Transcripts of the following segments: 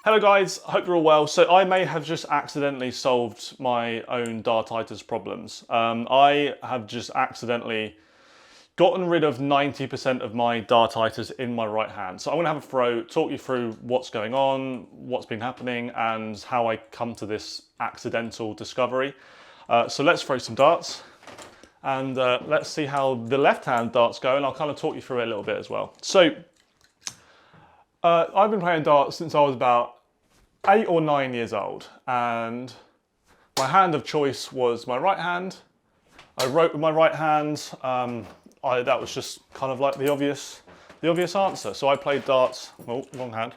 Hello guys, I hope you're all well. So I may have just accidentally solved my own Dartitis problems. I have just accidentally gotten rid of 90% of my Dartitis in my right hand. So I'm gonna have a throw, talk you through what's going on, what's been happening, and how I come to this accidental discovery. So let's throw some darts, and let's see how the left-hand darts go, and I'll kind of talk you through it a little bit as well. So I've been playing darts since I was about 8 or 9 years old, and my hand of choice was my right hand. I wrote with my right hand. That was just kind of like the obvious answer. So I played darts. Oh, wrong hand.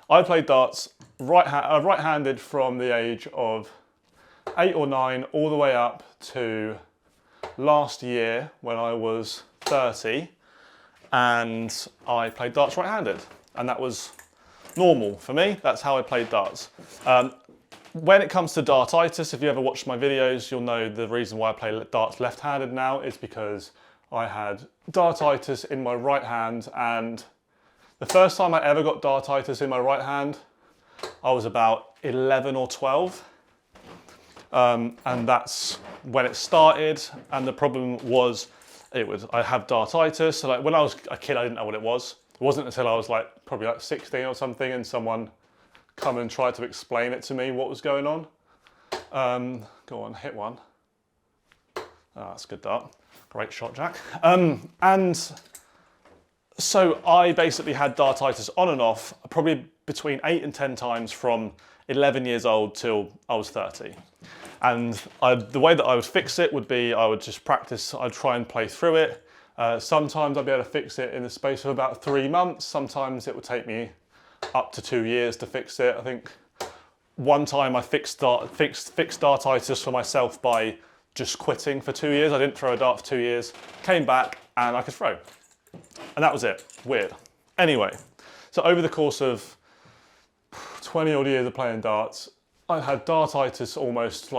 I played darts right-handed from the age of 8 or 9 all the way up to last year when I was 30. And I played darts right-handed, and that was normal for me. That's how I played darts. When it comes to Dartitis, if you ever watched my videos, you'll know the reason why I play darts left-handed now is because I had Dartitis in my right hand, and the first time I ever got Dartitis in my right hand, I was about 11 or 12. And that's when it started, and the problem was I have Dartitis. So like when I was a kid, I didn't know what it was. It wasn't until I was probably 16 or something, and someone come and tried to explain it to me what was going on. Go on, hit one. Oh, that's a good dart. Great shot, Jack. And so I basically had Dartitis on and off, probably between 8 and 10 times from 11 years old till I was 30. And the way that I would fix it would be I would just practice, I'd try and play through it. Sometimes I'd be able to fix it in the space of about 3 months. Sometimes it would take me up to 2 years to fix it. I think one time I fixed Dartitis for myself by just quitting for 2 years. I didn't throw a dart for 2 years, came back and I could throw. And that was it. Weird. Anyway, so over the course of 20 odd years of playing darts, I had Dartitis almost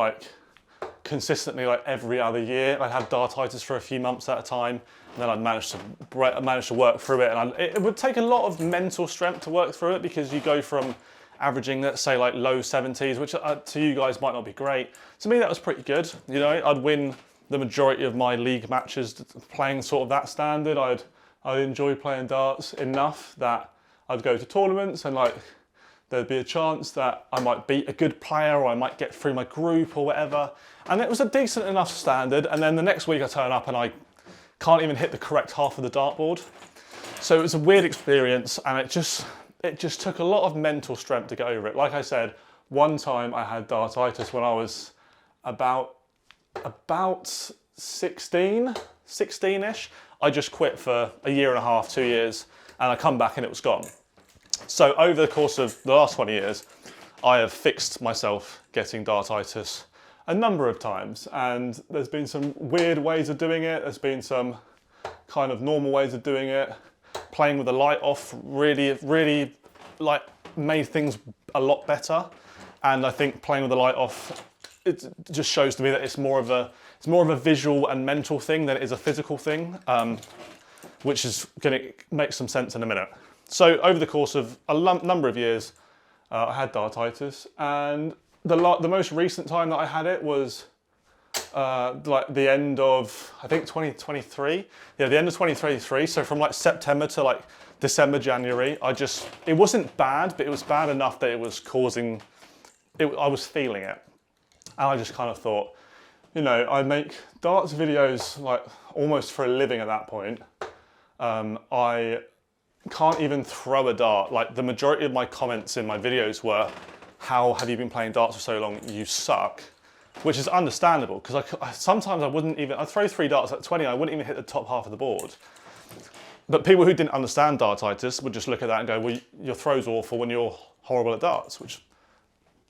consistently every other year. I'd have Dartitis for a few months at a time, and then I'd manage to work through it. And it would take a lot of mental strength to work through it, because you go from averaging, let's say, low 70s, which to you guys might not be great. To me, that was pretty good. You know, I'd win the majority of my league matches playing sort of that standard. I'd enjoy playing darts enough that I'd go to tournaments and there'd be a chance that I might beat a good player, or I might get through my group or whatever. And it was a decent enough standard. And then the next week I turn up and I can't even hit the correct half of the dartboard. So it was a weird experience, and it just took a lot of mental strength to get over it. Like I said, one time I had Dartitis when I was about 16-ish. I just quit for a year and a half, 2 years, and I come back and it was gone. So over the course of the last 20 years, I have fixed myself getting Dartitis a number of times, and there's been some weird ways of doing it. There's been some kind of normal ways of doing it. Playing with the light off really made things a lot better. And I think playing with the light off, it just shows to me that it's more of a visual and mental thing than it is a physical thing, which is going to make some sense in a minute. So over the course of a number of years, I had Dartitis, and the most recent time that I had it was the end of, I think, 2023. Yeah, the end of 2023. So from September to December, January, it wasn't bad, but it was bad enough that it was causing, I was feeling it. And I just kind of thought, you know, I make darts videos almost for a living at that point. I can't even throw a dart. The majority of my comments in my videos were, how have you been playing darts for so long? You suck. Which is understandable, because sometimes I'd throw 3 darts at 20, I wouldn't even hit the top half of the board. But people who didn't understand Dartitis would just look at that and go, well, your throw's awful when you're horrible at darts, which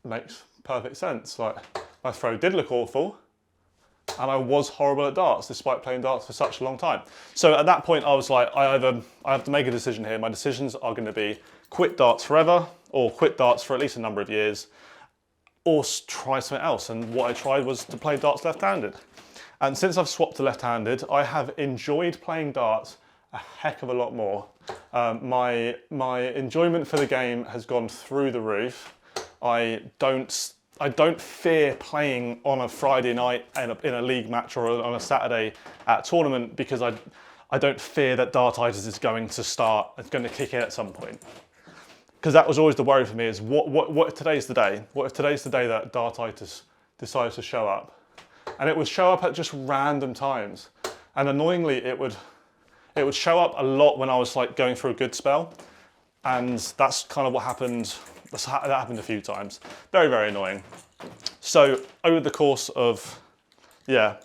makes perfect sense. My throw did look awful, and I was horrible at darts despite playing darts for such a long time. So at that point I was like, I have to make a decision here. My decisions are going to be quit darts forever, or quit darts for at least a number of years, or try something else. And what I tried was to play darts left-handed. And since I've swapped to left-handed, I have enjoyed playing darts a heck of a lot more. My enjoyment for the game has gone through the roof. I don't fear playing on a Friday night in a league match or on a Saturday at a tournament because I don't fear that Dartitis is going to start, it's going to kick in at some point. Because that was always the worry for me, is what if today's the day? What if today's the day that Dartitis decides to show up? And it would show up at just random times. And annoyingly, it would show up a lot when I was like going through a good spell. And that's kind of what happened. That happened a few times. Very, very annoying. So over the course of, over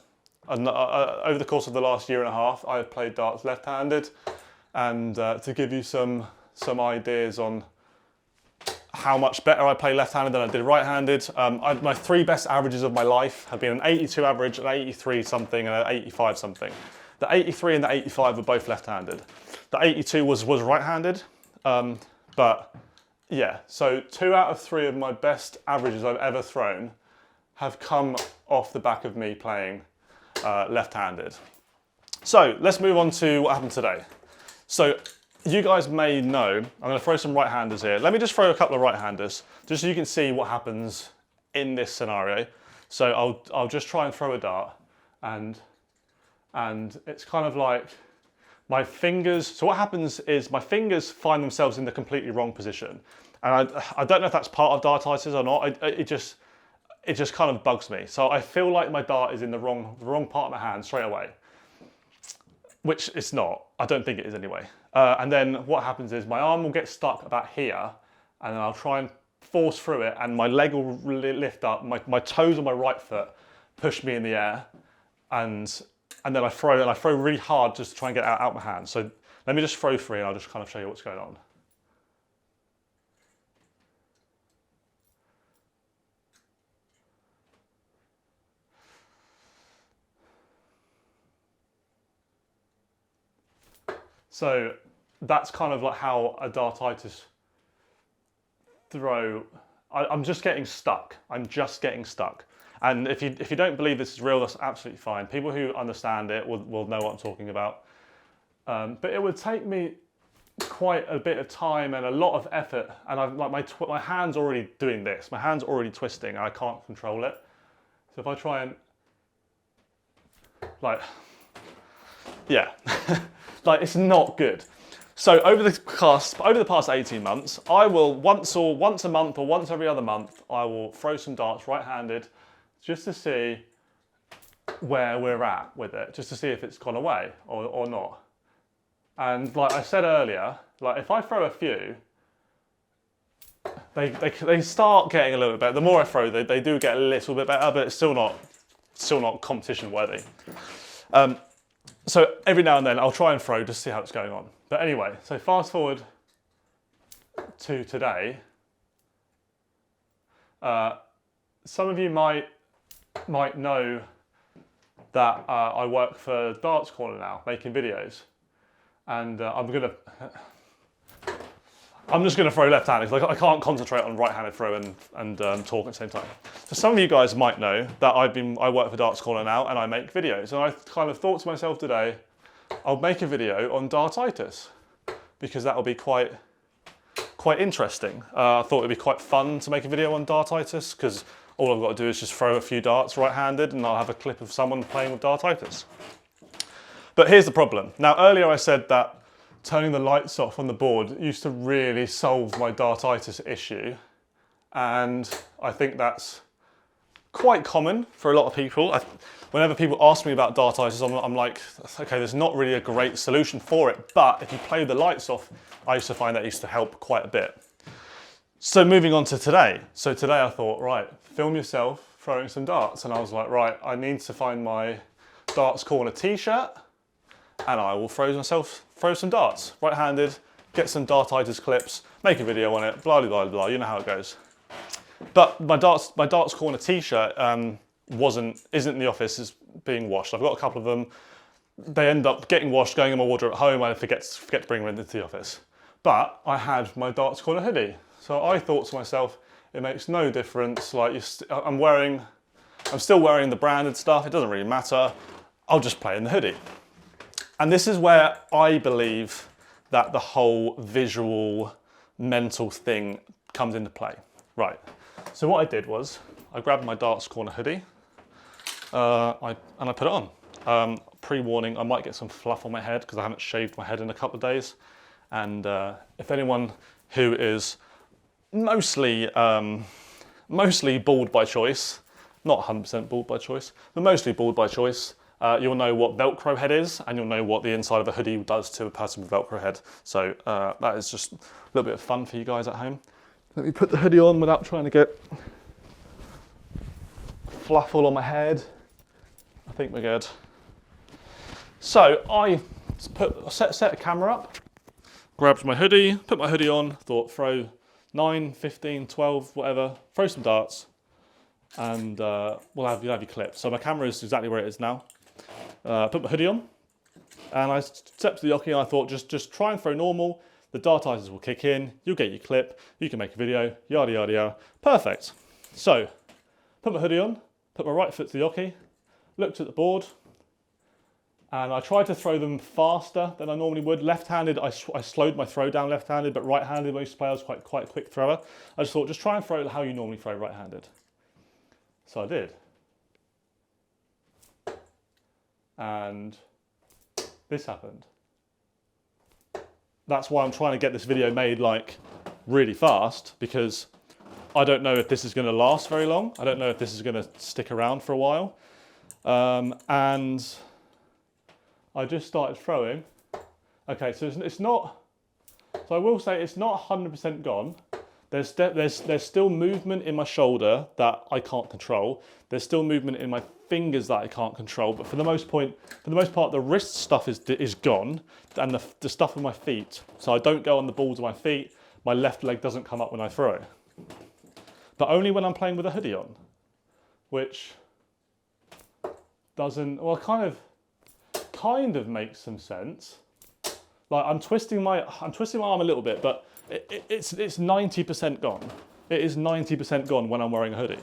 the course of the last year and a half, I've played darts left-handed. And to give you some ideas on how much better I play left-handed than I did right-handed. My 3 best averages of my life have been an 82 average, an 83 something, and an 85 something. The 83 and the 85 were both left-handed. The 82 was right-handed, but yeah. So 2 out of 3 of my best averages I've ever thrown have come off the back of me playing left-handed. So let's move on to what happened today. So you guys may know, I'm going to throw some right-handers here. Let me just throw a couple of right-handers, just so you can see what happens in this scenario. So I'll just try and throw a dart, and it's kind of like my fingers. So what happens is my fingers find themselves in the completely wrong position, and I don't know if that's part of Dartitis or not. It just kind of bugs me. So I feel like my dart is in the wrong part of my hand straight away, which it's not. I don't think it is anyway. And then what happens is my arm will get stuck about here, and then I'll try and force through it, and my leg will lift up, my toes on my right foot push me in the air, and then I throw really hard just to try and get it out my hand. So let me just throw free, and I'll just kind of show you what's going on. So that's kind of like how a Dartitis throw, I'm just getting stuck. I'm just getting stuck. And if you don't believe this is real, that's absolutely fine. People who understand it will know what I'm talking about. But it would take me quite a bit of time and a lot of effort. And I've like my hand's already doing this. My hand's already twisting and I can't control it. So if I try and yeah, like it's not good. So over the past 18 months, I will once a month or once every other month, I will throw some darts right-handed just to see where we're at with it, just to see if it's gone away or not. And like I said earlier, like if I throw a few, they start getting a little bit better. The more I throw, they do get a little bit better, but it's still not competition worthy. So every now and then I'll try and throw just to see how it's going on. But anyway, so fast forward to today. Some of you might know that I work for Darts Corner now, making videos, and I'm just gonna throw left-handed because I can't concentrate on right-handed throw and talk at the same time. So some of you guys might know that I work for Darts Corner now and I make videos, and I kind of thought to myself today, I'll make a video on Dartitis because that will be quite interesting. I thought it'd be quite fun to make a video on Dartitis because all I've got to do is just throw a few darts right-handed and I'll have a clip of someone playing with Dartitis. But here's the problem. Now earlier I said that turning the lights off on the board used to really solve my Dartitis issue, and I think that's quite common for a lot of people. Whenever people ask me about Dartitis, I'm like, okay, there's not really a great solution for it, but if you play the lights off, I used to find that used to help quite a bit. So moving on to today. So today I thought, right, film yourself throwing some darts, and I was like, right, I need to find my Darts Corner t-shirt, and I will throw some darts, right-handed, get some Dartitis clips, make a video on it, blah, blah, blah, blah, you know how it goes. But my Darts Corner t-shirt isn't in the office, it's being washed. I've got a couple of them. They end up getting washed, going in my wardrobe at home, and I forget to bring them into the office. But I had my Darts Corner hoodie. So I thought to myself, it makes no difference. Like I'm still wearing the branded stuff, it doesn't really matter. I'll just play in the hoodie. And this is where I believe that the whole visual mental thing comes into play. Right, so what I did was I grabbed my Darts Corner hoodie and I put it on. Pre-warning, I might get some fluff on my head because I haven't shaved my head in a couple of days. And if anyone who is mostly bald by choice, not 100% bald by choice, but mostly bald by choice, you'll know what Velcro head is, and you'll know what the inside of a hoodie does to a person with Velcro head. So that is just a little bit of fun for you guys at home. Let me put the hoodie on without trying to get fluff all on my head. I think we're good. So I set a camera up, grabbed my hoodie, put my hoodie on, thought throw 9, 15, 12, whatever, throw some darts, and you'll have your clip. So my camera is exactly where it is now. Put my hoodie on, and I stepped to the jockey and I thought just try and throw normal, the dartitis will kick in, you'll get your clip, you can make a video, yada yada yada. Perfect. So, put my hoodie on, put my right foot to the jockey, looked at the board, and I tried to throw them faster than I normally would. Left-handed, I slowed my throw down left-handed, but right-handed, when I used to play, I was quite a quick thrower. I just thought, just try and throw how you normally throw right-handed. So I did. And this happened. That's why I'm trying to get this video made like really fast, because I don't know if this is going to last very long. I don't know if this is going to stick around for a while. And I just started throwing. Okay, so it's not, so I will say it's not 100% gone. There's still movement in my shoulder that I can't control. There's still movement in my fingers that I can't control, but for the most part, the wrist stuff is gone, and the stuff with my feet. So I don't go on the balls of my feet. My left leg doesn't come up when I throw, but only when I'm playing with a hoodie on, which doesn't, well, kind of makes some sense. Like I'm twisting my arm a little bit, but it's 90% gone. It is 90% gone when I'm wearing a hoodie,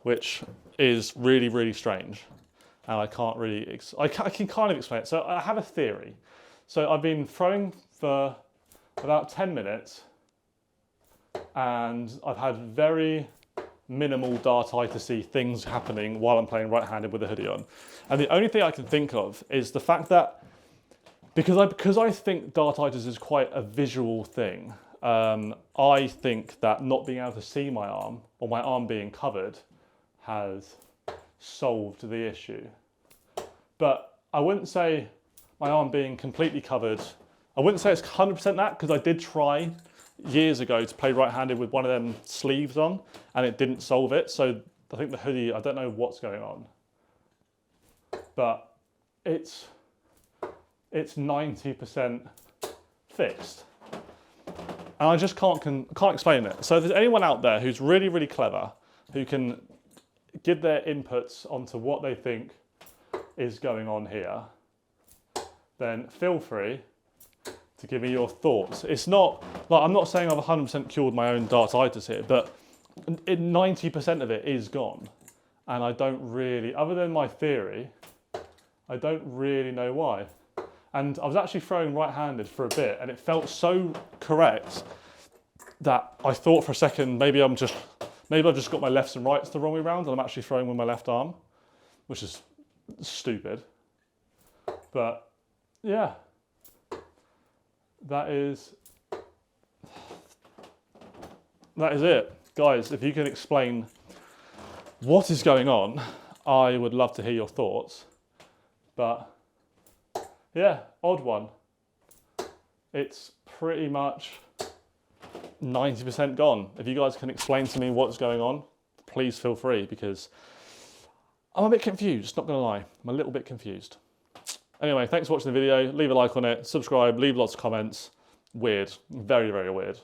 which is really, really strange. And I can't really, I can kind of explain it. So I have a theory. So I've been throwing for about 10 minutes and I've had very minimal dartitis-y things happening while I'm playing right-handed with a hoodie on. And the only thing I can think of is the fact that because I think dartitis is quite a visual thing, I think that not being able to see my arm, or my arm being covered, has solved the issue. But I wouldn't say my arm being completely covered, I wouldn't say it's 100% that, because I did try years ago to play right-handed with one of them sleeves on, and it didn't solve it. So I think the hoodie, I don't know what's going on, but it's 90% fixed. And I just can't explain it. So if there's anyone out there who's really, really clever, who can give their inputs onto what they think is going on here, then feel free to give me your thoughts. It's not, like, I'm not saying I've 100% cured my own dartitis here, but 90% of it is gone. And I don't really, other than my theory, I don't really know why. And I was actually throwing right-handed for a bit, and it felt so correct that I thought for a second, maybe I've just got my lefts and rights the wrong way around, and I'm actually throwing with my left arm, which is stupid. But yeah, that is it. Guys, if you can explain what is going on, I would love to hear your thoughts. But yeah, odd one. It's pretty much 90% gone. If you guys can explain to me what's going on, please feel free, because I'm a bit confused, not gonna lie. I'm a little bit confused. Anyway, thanks for watching the video. Leave a like on it, subscribe, leave lots of comments. Weird, very, very weird.